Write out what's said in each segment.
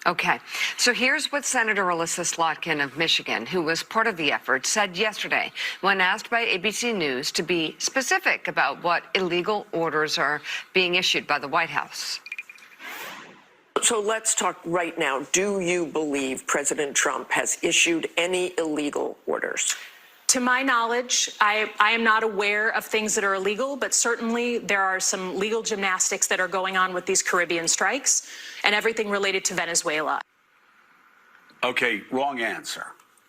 Okay, so here's what Senator Alyssa Slotkin of Michigan, who was part of the effort, said yesterday when asked by ABC News to be specific about what illegal orders are being issued by the White House. So let's talk right now. Do you believe President Trump has issued any illegal orders? To my knowledge, I am not aware of things that are illegal, but certainly there are some legal gymnastics that are going on with these Caribbean strikes and everything related to Venezuela. Okay, wrong answer.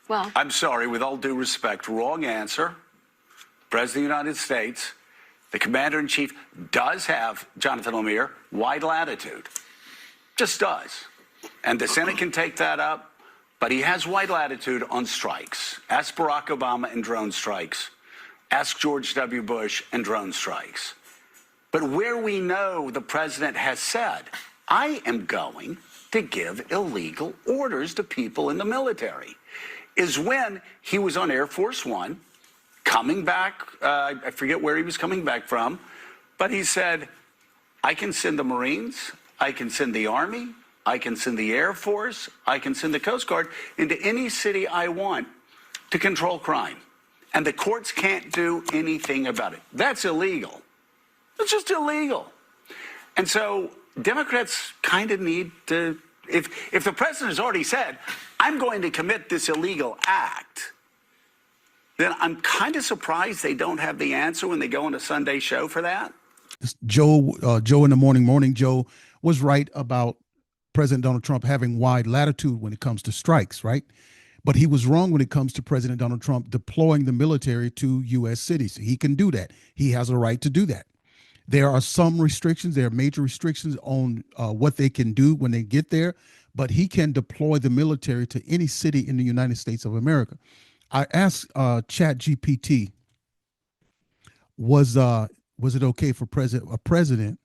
Well, I'm sorry, with all due respect, wrong answer. President of the United States, the commander-in-chief does have, Jonathan Lemire, wide latitude. Just does. And the Senate can take that up. But he has wide latitude on strikes. Ask Barack Obama and drone strikes. Ask George W. Bush and drone strikes. But where we know the president has said, I am going to give illegal orders to people in the military, is when he was on Air Force One, coming back, I forget where he was coming back from, but he said, I can send the Marines, I can send the Army, I can send the Air Force, I can send the Coast Guard into any city I want to control crime. And the courts can't do anything about it. That's illegal. It's just illegal. And so Democrats kind of need to, if the president has already said, I'm going to commit this illegal act, then I'm kind of surprised they don't have the answer when they go on a Sunday show for that. Joe in the morning, Joe was right about President Donald Trump having wide latitude when it comes to strikes, right? But he was wrong when it comes to President Donald Trump deploying the military to U.S. cities. He can do that. He has a right to do that. There are some restrictions. There are major restrictions on what they can do when they get there, but he can deploy the military to any city in the United States of America. I asked ChatGPT, was it okay for a president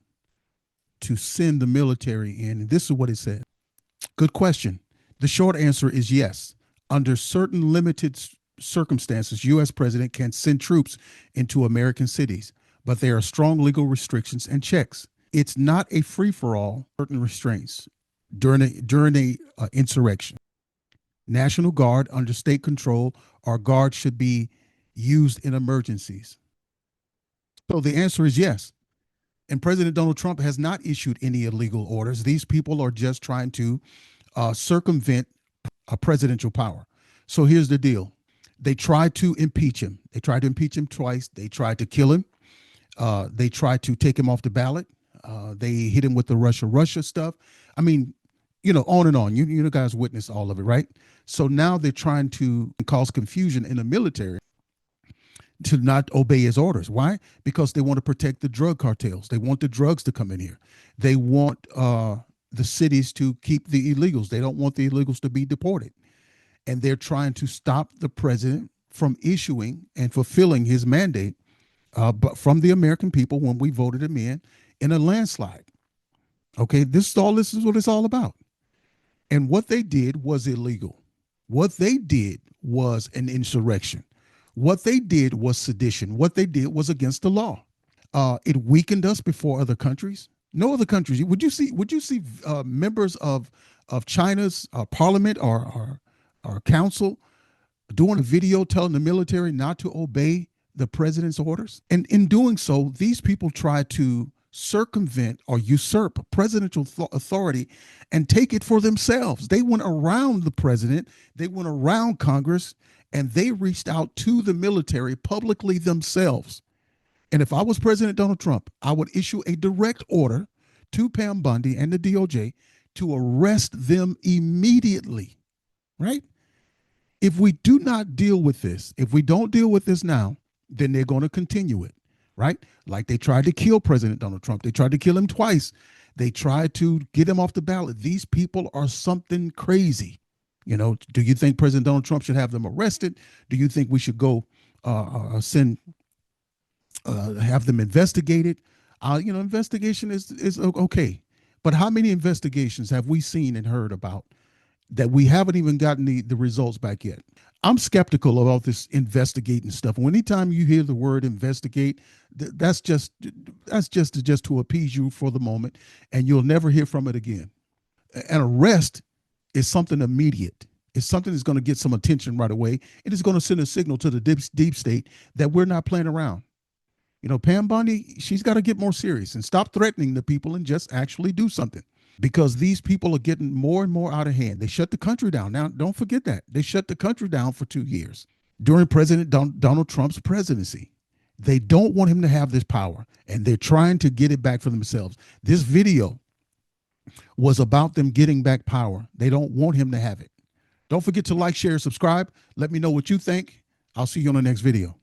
to send the military in? And this is what it said. Good question. The short answer is yes. Under certain limited circumstances, U.S. president can send troops into American cities, but there are strong legal restrictions and checks. It's not a free-for-all. Certain restraints during a insurrection. National Guard under state control or guards should be used in emergencies. So the answer is yes. And President Donald Trump has not issued any illegal orders. These people are just trying to circumvent a presidential power. So here's the deal. They tried to impeach him. They tried to impeach him twice. They tried to kill him. They tried to take him off the ballot. They hit him with the Russia stuff. I mean, on and on. You guys witnessed all of it, right? So now they're trying to cause confusion in the military to not obey his orders. Why? Because they want to protect the drug cartels. They want the drugs to come in here. They want the cities to keep the illegals. They don't want the illegals to be deported. And they're trying to stop the president from issuing and fulfilling his mandate but from the American people when we voted him in a landslide. Okay, this is what it's all about. And what they did was illegal. What they did was an insurrection. What they did was sedition. What they did was against the law. It weakened us before other countries. No other countries. Would you see members of China's parliament or council doing a video telling the military not to obey the president's orders? And in doing so, these people tried to circumvent or usurp presidential authority and take it for themselves. They went around the president. They went around Congress. And they reached out to the military publicly themselves. And if I was President Donald Trump, I would issue a direct order to Pam Bondi and the DOJ to arrest them immediately, right? If we do not deal with this, if we don't deal with this now, then they're going to continue it, right? Like they tried to kill President Donald Trump. They tried to kill him twice. They tried to get him off the ballot. These people are something crazy. Do you think President Donald Trump should have them arrested? Do you think we should go have them investigated? Investigation is okay. But how many investigations have we seen and heard about that we haven't even gotten the results back yet? I'm skeptical about this investigating stuff. Anytime you hear the word investigate, that's just to appease you for the moment, and you'll never hear from it again. An arrest is something immediate. It's something that's going to get some attention right away. It is going to send a signal to the deep state that we're not playing around. You know, Pam Bondi, she's got to get more serious and stop threatening the people and just actually do something, because these people are getting more and more out of hand. They shut the country down. Now, don't forget that. They shut the country down for 2 years during President Donald Trump's presidency. They don't want him to have this power, and they're trying to get it back for themselves. This video was about them getting back power. They don't want him to have it. Don't forget to like, share, subscribe. Let me know what you think. I'll see you on the next video.